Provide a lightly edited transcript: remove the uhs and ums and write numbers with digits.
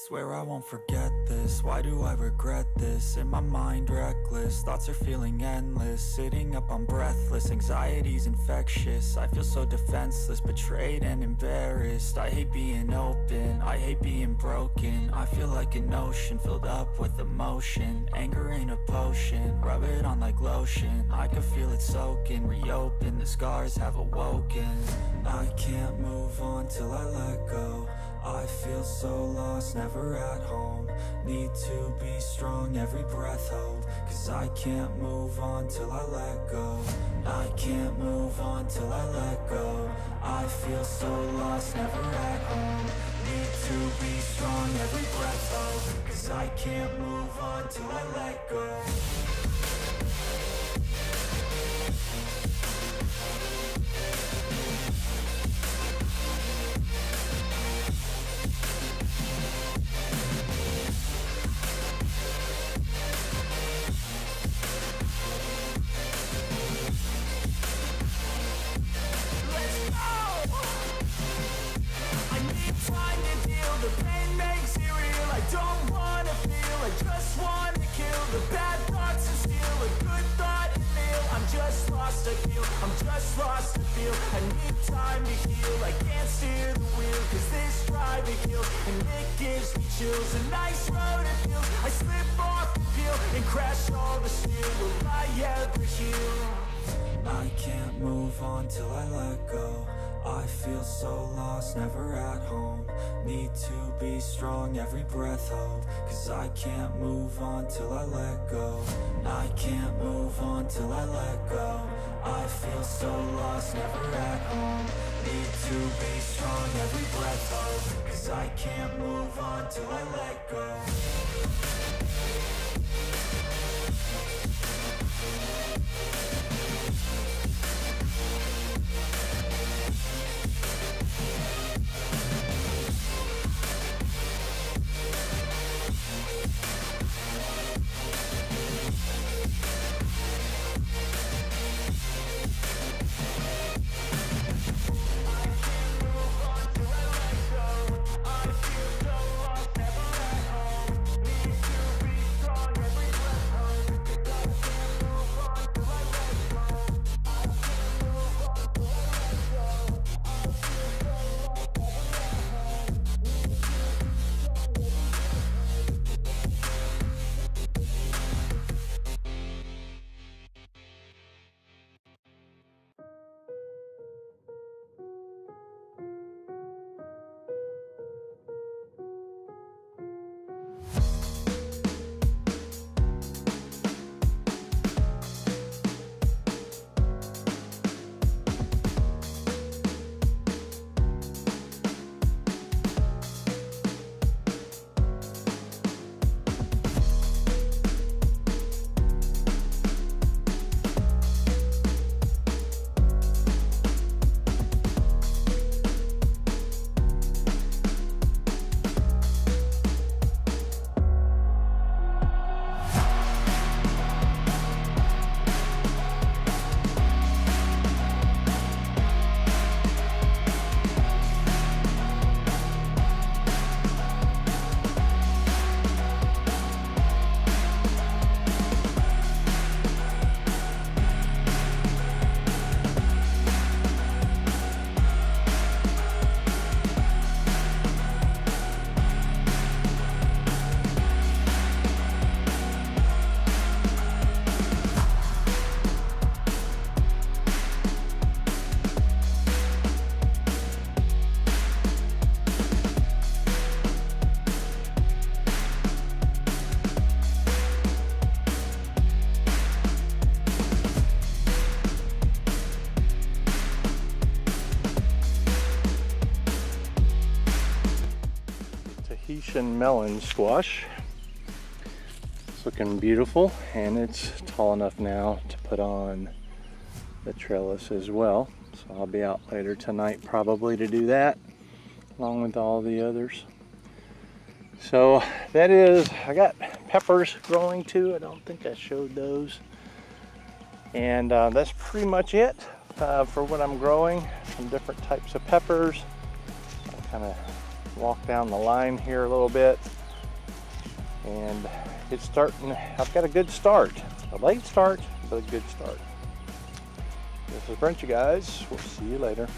Swear I won't forget this, why do I regret this? In my mind reckless, thoughts are feeling endless. Sitting up I'm breathless, anxiety's infectious. I feel so defenseless, betrayed and embarrassed. I hate being open, I hate being broken. I feel like an ocean filled up with emotion. Anger ain't a potion, rub it on like lotion. I can feel it soaking, reopen, the scars have awoken. I can't move on till I let go. I feel so lost, never at home. Need to be strong, every breath hold. Cause I can't move on till I let go. I can't move on till I let go. I feel so lost, never at home. Need to be strong, every breath hold. Cause I can't move on till I let go. I'm just lost to feel. I need time to heal. I can't steer the wheel, cause this drive it kills. And it gives me chills. A nice road it feels. I slip off the peel and crash all the steel. Will I ever heal? I can't move on till I let go. I feel so lost, never at home. Need to be strong, every breath hold. Cause I can't move on till I let go. I can't move on till I let go. I feel so lost, never at home. Need to be strong, every breath hold. Cause I can't move on till I let go. Tahitian melon squash. It's looking beautiful, and it's tall enough now to put on the trellis as well. So I'll be out later tonight probably to do that, along with all the others. So that is, I got peppers growing too. I don't think I showed those. And that's pretty much it for what I'm growing. Some different types of peppers. I'll kind of walk down the line here a little bit. And it's starting, I've got a good start. A late start, but a good start. This is Brent, you guys. We'll see you later.